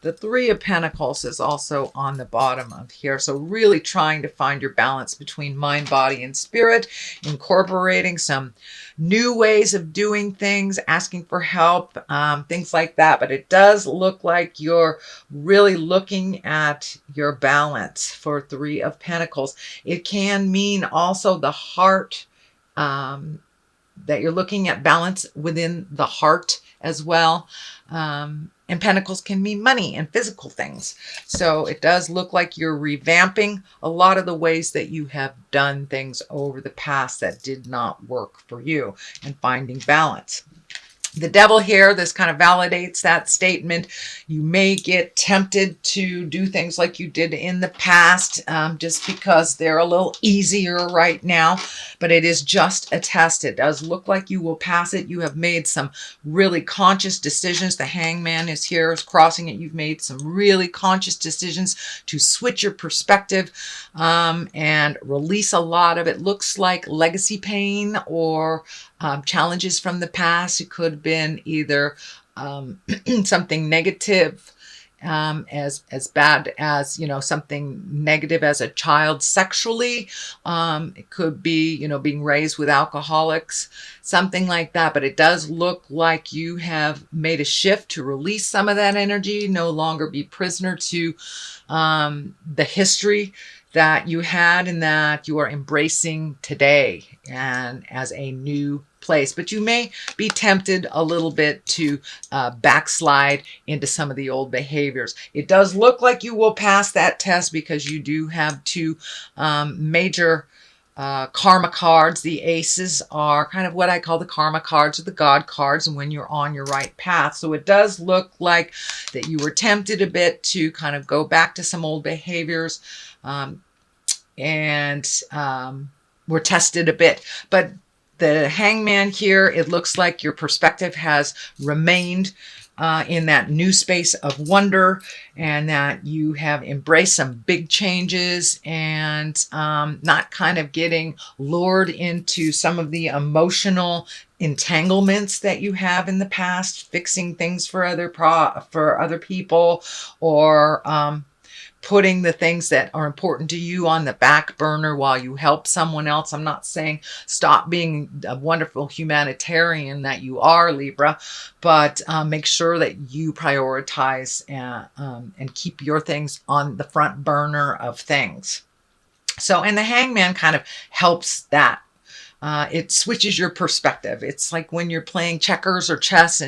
The Three of Pentacles is also on the bottom of here. So really trying to find your balance between mind, body, and spirit, incorporating some new ways of doing things, asking for help, things like that. But it does look like you're really looking at your balance for Three of Pentacles. It can mean also the heart, that you're looking at balance within the heart as well. And pentacles can mean money and physical things. So it does look like you're revamping a lot of the ways that you have done things over the past that did not work for you, and finding balance. The Devil here, this kind of validates that statement. You may get tempted to do things like you did in the past, just because they're a little easier right now, but it is just a test. It does look like you will pass it. You have made some really conscious decisions. The Hangman is here, is crossing it. You've made some really conscious decisions to switch your perspective, and release a lot of it. Looks like legacy pain or challenges from the past. It could have been either something negative, as bad as, something negative as a child sexually. It could be, being raised with alcoholics, something like that. But it does look like you have made a shift to release some of that energy, no longer be prisoner to the history that you had, and that you are embracing today and as a new place. But you may be tempted a little bit to backslide into some of the old behaviors. It does look like you will pass that test because you do have two major karma cards. The aces are kind of what I call the karma cards, or the God cards, and when you're on your right path. So it does look like that you were tempted a bit to kind of go back to some old behaviors, and were tested a bit. But the Hangman here, it looks like your perspective has remained in that new space of wonder, and that you have embraced some big changes, and not kind of getting lured into some of the emotional entanglements that you have in the past, fixing things for other people, or putting the things that are important to you on the back burner while you help someone else. I'm not saying stop being a wonderful humanitarian that you are, Libra, but make sure that you prioritize and keep your things on the front burner of things. So, and the Hangman kind of helps that. It switches your perspective. It's like when you're playing checkers or chess,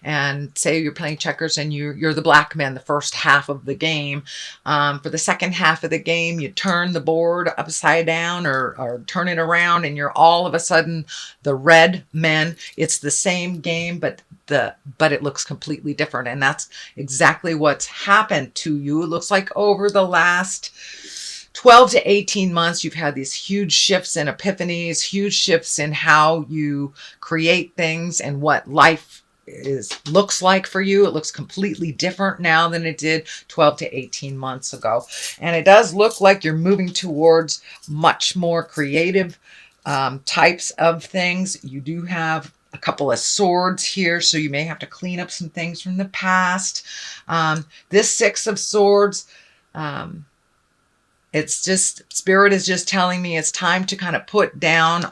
and say you're playing checkers and you're the black man the first half of the game. For the second half of the game, you turn the board upside down, or turn it around, and you're all of a sudden the red men. It's the same game, but it looks completely different. And that's exactly what's happened to you. It looks like over the last 12 to 18 months, you've had these huge shifts and epiphanies, huge shifts in how you create things and what life looks like for you. It looks completely different now than it did 12 to 18 months ago. And it does look like you're moving towards much more creative types of things. You do have a couple of swords here, so you may have to clean up some things from the past. This Six of Swords, it's just, Spirit is just telling me it's time to kind of put down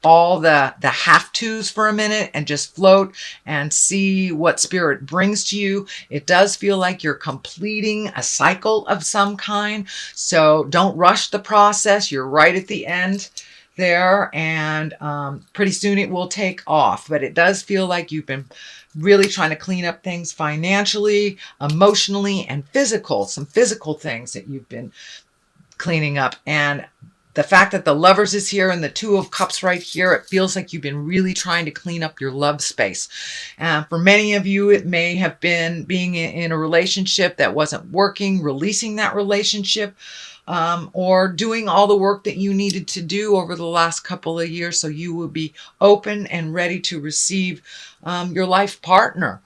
all the have-tos for a minute and just float and see what Spirit brings to you. It does feel like you're completing a cycle of some kind. So don't rush the process. You're right at the end there, and pretty soon it will take off. But it does feel like you've been really trying to clean up things financially, emotionally, and some physical things that you've been cleaning up. And the fact that the Lovers is here and the Two of Cups right here, it feels like you've been really trying to clean up your love space. For many of you, it may have been being in a relationship that wasn't working, releasing that relationship, or doing all the work that you needed to do over the last couple of years, so you will be open and ready to receive your life partner.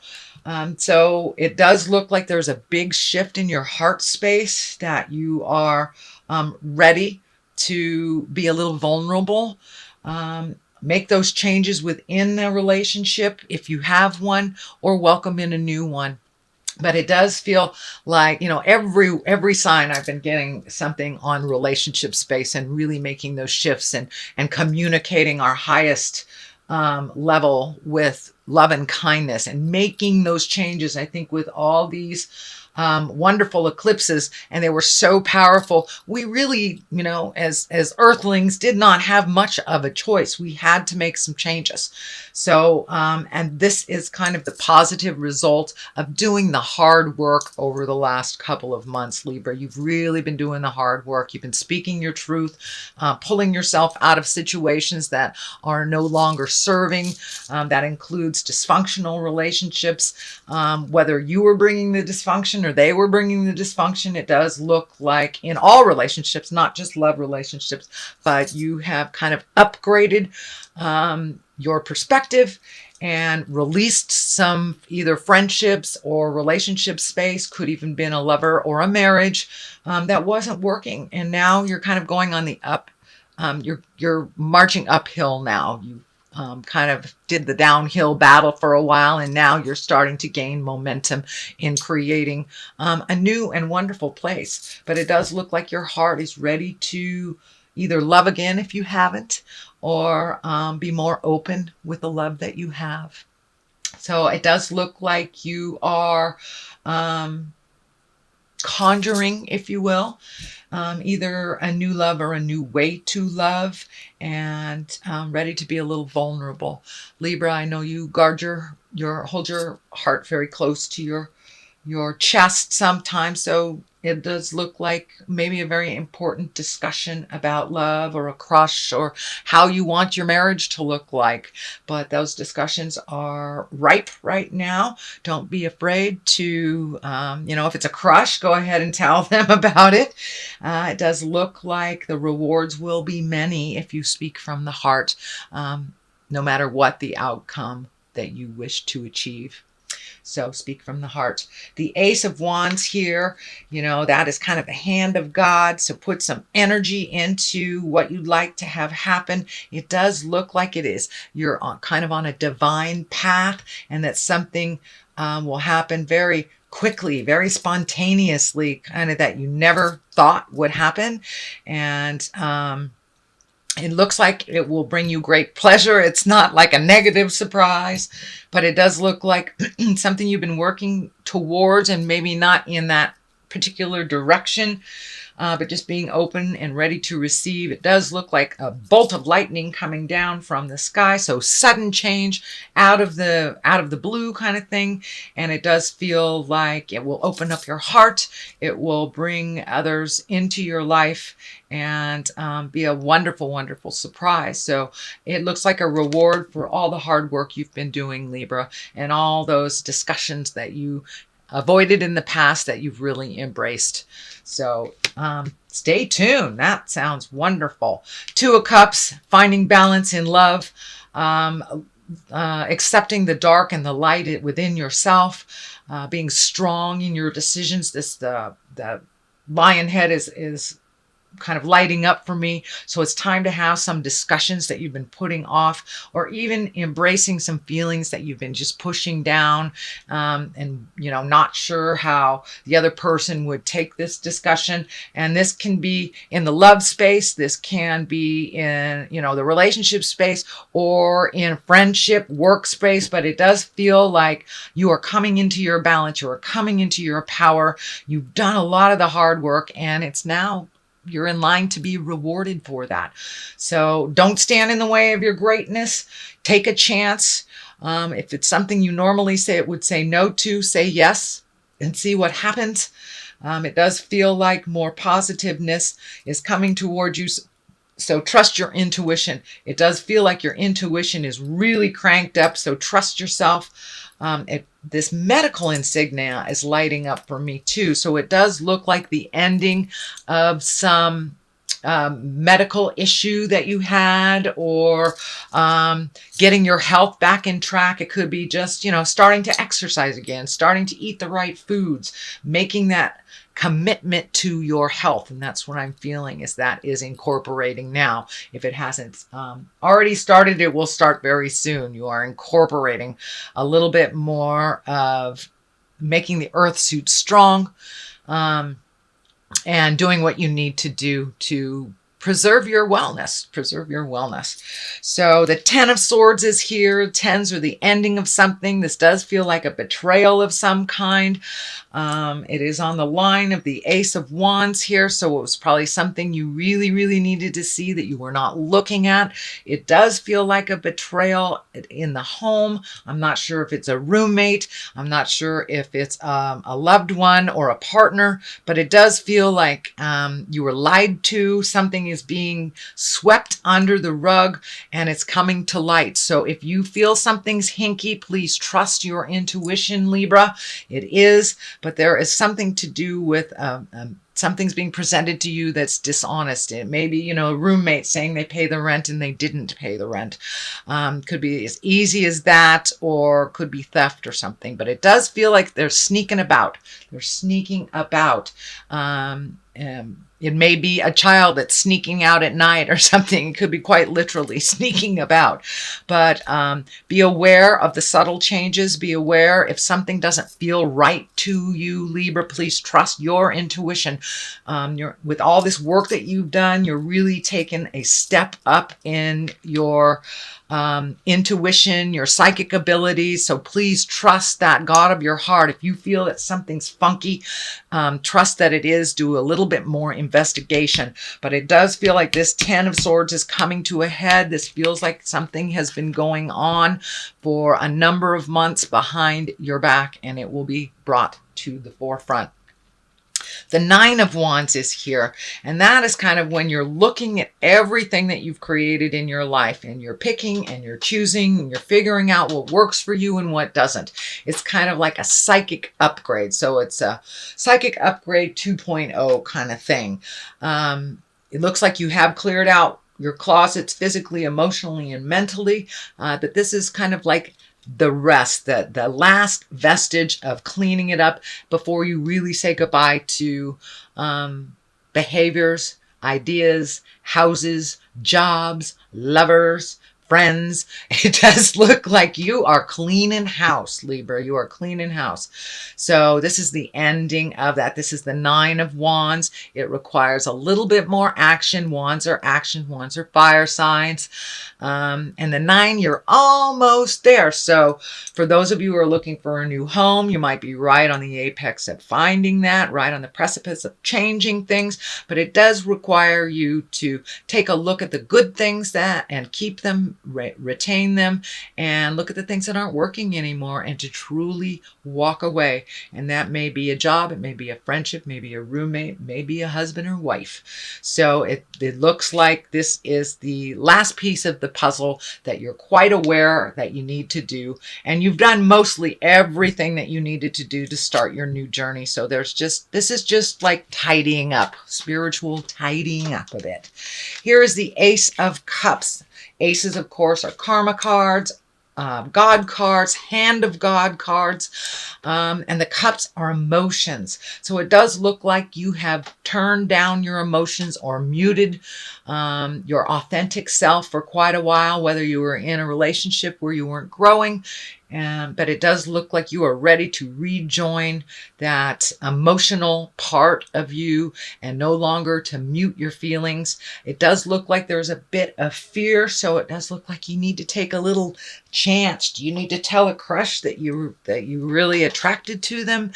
So it does look like there's a big shift in your heart space, that you are ready to be a little vulnerable, make those changes within the relationship if you have one, or welcome in a new one. But it does feel like, every sign I've been getting something on relationship space, and really making those shifts, and communicating our highest level with love and kindness, and making those changes. I think with all these wonderful eclipses, and they were so powerful, we really, as earthlings, did not have much of a choice. We had to make some changes. So, and this is kind of the positive result of doing the hard work over the last couple of months, Libra. You've really been doing the hard work. You've been speaking your truth, pulling yourself out of situations that are no longer serving. That includes dysfunctional relationships, whether you were bringing the dysfunction or they were bringing the dysfunction. It does look like in all relationships, not just love relationships, but you have kind of upgraded your perspective and released some either friendships or relationship space, could even been a lover or a marriage that wasn't working. And now you're kind of going on the up. You're marching uphill now. You kind of did the downhill battle for a while, and now you're starting to gain momentum in creating a new and wonderful place. But it does look like your heart is ready to either love again if you haven't, or be more open with the love that you have. So it does look like you are conjuring, if you will, either a new love or a new way to love, and ready to be a little vulnerable. Libra, I know you hold your heart very close to your chest sometimes. So it does look like maybe a very important discussion about love, or a crush, or how you want your marriage to look like. But those discussions are ripe right now. Don't be afraid to, if it's a crush, go ahead and tell them about it. It does look like the rewards will be many if you speak from the heart, no matter what the outcome that you wish to achieve. So speak from the heart. The Ace of Wands here, that is kind of the hand of God. So put some energy into what you'd like to have happen. It does look like it is. You're kind of on a divine path, and that something will happen very quickly, very spontaneously, kind of that you never thought would happen. And it looks like it will bring you great pleasure. It's not like a negative surprise, but it does look like something you've been working towards, and maybe not in that particular direction, but just being open and ready to receive. It does look like a bolt of lightning coming down from the sky. So sudden change out of the blue kind of thing. And it does feel like it will open up your heart. It will bring others into your life, and be a wonderful, wonderful surprise. So it looks like a reward for all the hard work you've been doing, Libra, and all those discussions that you avoided in the past that you've really embraced. So stay tuned. That sounds wonderful. Two of Cups, finding balance in love, accepting the dark and the light within yourself, being strong in your decisions. The lion head is kind of lighting up for me. So it's time to have some discussions that you've been putting off, or even embracing some feelings that you've been just pushing down, and not sure how the other person would take this discussion. And this can be in the love space, this can be in the relationship space, or in friendship, workspace. But it does feel like you are coming into your balance, you are coming into your power. You've done a lot of the hard work, and it's now you're in line to be rewarded for that. So don't stand in the way of your greatness. Take a chance. If it's something you normally would say no to, say yes and see what happens. It does feel like more positiveness is coming towards you. So trust your intuition. It does feel like your intuition is really cranked up. So trust yourself. This medical insignia is lighting up for me too. So it does look like the ending of some medical issue that you had, or getting your health back in track. It could be just, starting to exercise again, starting to eat the right foods, making that commitment to your health. And that's what I'm feeling is incorporating now. If it hasn't already started, it will start very soon. You are incorporating a little bit more of making the earth suit strong, and doing what you need to do to preserve your wellness, So the 10 of Swords is here. Tens are the ending of something. This does feel like a betrayal of some kind. It is on the line of the Ace of Wands here, so it was probably something you really, really needed to see that you were not looking at. It does feel like a betrayal in the home. I'm not sure if it's a roommate. I'm not sure if it's a loved one or a partner, but it does feel like you were lied to. Something is being swept under the rug and it's coming to light. So if you feel something's hinky, please trust your intuition, Libra. It is. But there is something to do with something's being presented to you that's dishonest. It may be, a roommate saying they pay the rent and they didn't pay the rent. Could be as easy as that, or could be theft or something. But it does feel like they're sneaking about. It may be a child that's sneaking out at night or something. It could be quite literally sneaking about. But be aware of the subtle changes. Be aware if something doesn't feel right to you, Libra. Please trust your intuition. With all this work that you've done, you're really taking a step up in your intuition, your psychic abilities. So please trust that God of your heart. If you feel that something's funky, trust that it is. Do a little bit more investigation. But it does feel like this 10 of Swords is coming to a head. This feels like something has been going on for a number of months behind your back, and it will be brought to the forefront. The 9 of Wands is here, and that is kind of when you're looking at everything that you've created in your life, and you're picking and you're choosing and you're figuring out what works for you and what doesn't. It's kind of like a psychic upgrade. So it's a psychic upgrade 2.0 kind of thing. It looks like you have cleared out your closets physically, emotionally, and mentally, but this is kind of like the rest, the last vestige of cleaning it up before you really say goodbye to behaviors, ideas, houses, jobs, lovers, friends. It does look like you are cleaning house, Libra. You are cleaning house. So this is the ending of that. This is the 9 of Wands. It requires a little bit more action. Wands are action. Wands are fire signs. And the 9, you're almost there. So for those of you who are looking for a new home, you might be right on the apex of finding that, right on the precipice of changing things. But it does require you to take a look at the good things and keep them, retain them, and look at the things that aren't working anymore, and to truly walk away. And that may be a job, it may be a friendship, maybe a roommate, maybe a husband or wife. So it looks like this is the last piece of the puzzle that you're quite aware that you need to do, and you've done mostly everything that you needed to do to start your new journey. So this is just like tidying up, spiritual tidying up a bit. Here is the Ace of Cups. Aces, of course, are karma cards, God cards, hand of God cards, and the cups are emotions. So it does look like you have turned down your emotions or muted your authentic self for quite a while, whether you were in a relationship where you weren't growing. But it does look like you are ready to rejoin that emotional part of you and no longer to mute your feelings. It does look like there's a bit of fear, so it does look like you need to take a little chance. You need to tell a crush that you really attracted to them.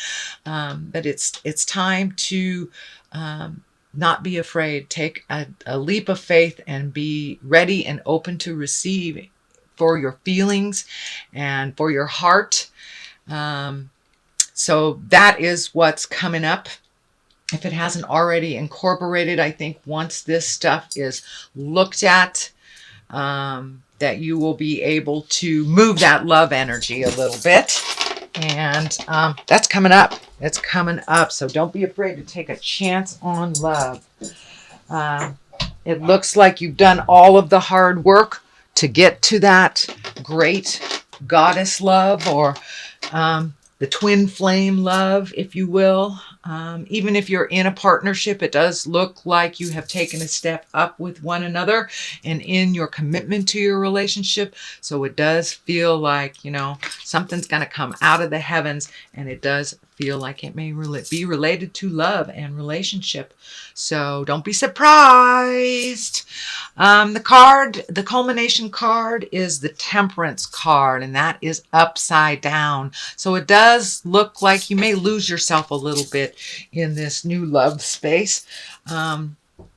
But it's time to not be afraid. Take a leap of faith and be ready and open to receive for your feelings and for your heart. So that is what's coming up. If it hasn't already incorporated, I think once this stuff is looked at, that you will be able to move that love energy a little bit. And that's coming up. It's coming up. So don't be afraid to take a chance on love. It looks like you've done all of the hard work to get to that great goddess love, or the twin flame love, if you will. Even if you're in a partnership, it does look like you have taken a step up with one another and in your commitment to your relationship. So it does feel like, you know, something's going to come out of the heavens, and it does feel like it may be related to love and relationship. So don't be surprised. The culmination card is the Temperance card, and that is upside down. So it does look like you may lose yourself a little bit in this new love space.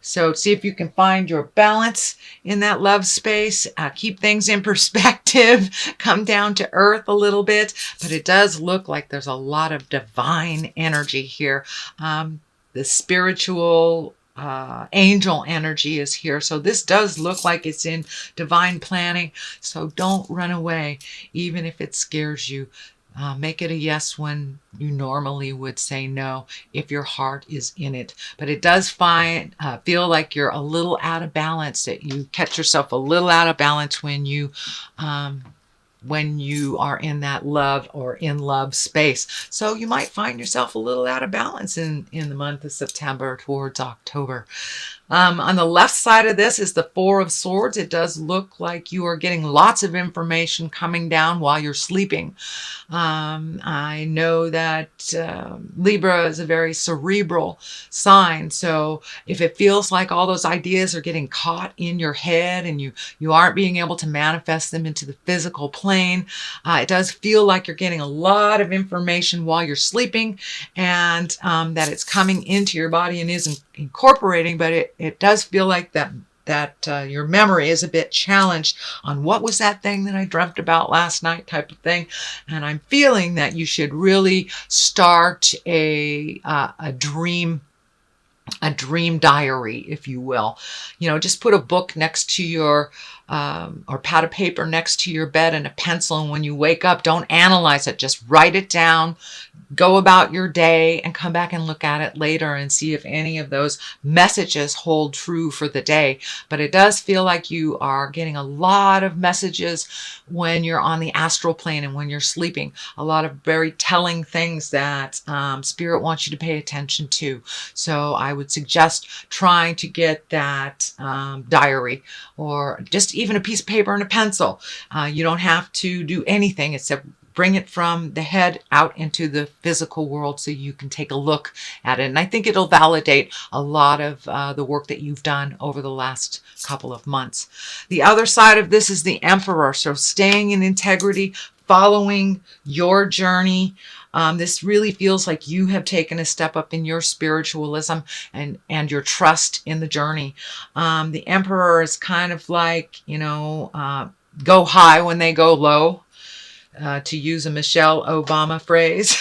So see if you can find your balance in that love space. Keep things in perspective. Come down to earth a little bit. But it does look like there's a lot of divine energy here. The spiritual angel energy is here. So this does look like it's in divine planning. So don't run away, even if it scares you. Make it a yes when you normally would say no if your heart is in it. But it does feel like you're a little out of balance, that you catch yourself a little out of balance when you are in that love or in love space. So you might find yourself a little out of balance in the month of September towards October. On the left side of this is the Four of Swords. It does look like you are getting lots of information coming down while you're sleeping. I know that Libra is a very cerebral sign. So if it feels like all those ideas are getting caught in your head and you aren't being able to manifest them into the physical plane, it does feel like you're getting a lot of information while you're sleeping, and that it's coming into your body and is incorporating, but it does feel like that your memory is a bit challenged on what was that thing that I dreamt about last night type of thing. And I'm feeling that you should really start a dream diary, if you will. You know, just put a book next to your or pad of paper next to your bed and a pencil, and when you wake up, don't analyze it, just write it down, go about your day, and come back and look at it later and see if any of those messages hold true for the day. But it does feel like you are getting a lot of messages when you're on the astral plane and when you're sleeping, a lot of very telling things that Spirit wants you to pay attention to. So I would suggest trying to get that diary, or just even a piece of paper and a pencil. You don't have to do anything except bring it from the head out into the physical world so you can take a look at it. And I think it'll validate a lot of the work that you've done over the last couple of months. The other side of this is the Emperor. So staying in integrity, following your journey. This really feels like you have taken a step up in your spiritualism and your trust in the journey. The Emperor is kind of like, you know, go high when they go low, to use a Michelle Obama phrase.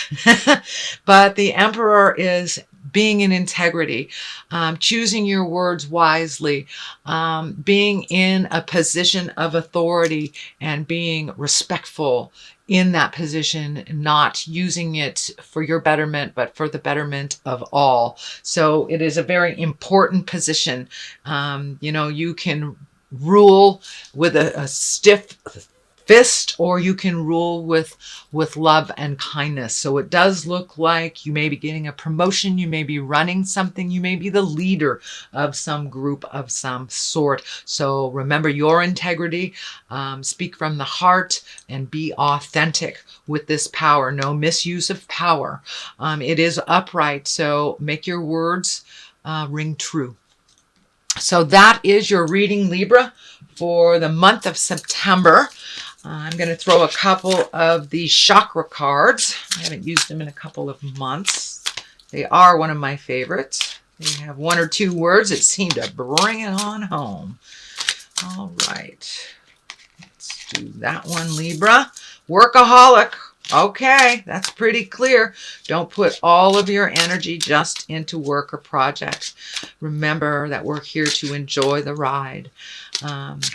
But the Emperor is being in integrity, choosing your words wisely, being in a position of authority and being respectful in that position, not using it for your betterment, but for the betterment of all. So it is a very important position. You know, you can rule with a stiff fist, or you can rule with love and kindness. So it does look like you may be getting a promotion, you may be running something, you may be the leader of some group of some sort. So remember your integrity, speak from the heart, and be authentic with this power. No misuse of power. It is upright, so make your words ring true. So that is your reading, Libra, for the month of September. I'm going to throw a couple of the chakra cards. I haven't used them in a couple of months. They are one of my favorites. They have one or two words that seem to bring it on home. All right. Let's do that one, Libra. Workaholic. Okay, that's pretty clear. Don't put all of your energy just into work or projects. Remember that we're here to enjoy the ride.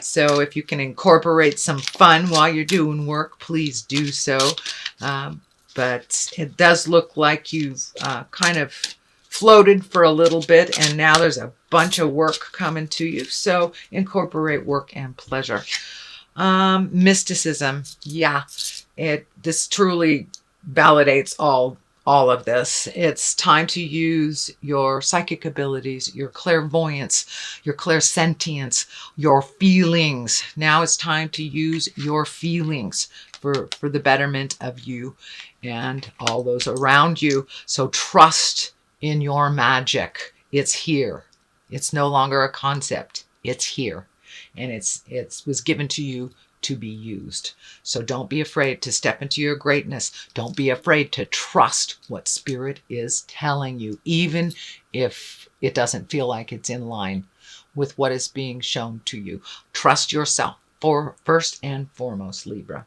So if you can incorporate some fun while you're doing work, please do so. But it does look like you've kind of floated for a little bit, and now there's a bunch of work coming to you. So incorporate work and pleasure. Mysticism. Yeah. This truly validates all of this. It's time to use your psychic abilities, your clairvoyance, your clairsentience, your feelings. Now it's time to use your feelings for the betterment of you and all those around you. So trust in your magic. It's here. It's no longer a concept. It's here. And it was given to you to be used. So don't be afraid to step into your greatness. Don't be afraid to trust what Spirit is telling you, even if it doesn't feel like it's in line with what is being shown to you. Trust yourself, for first and foremost, Libra.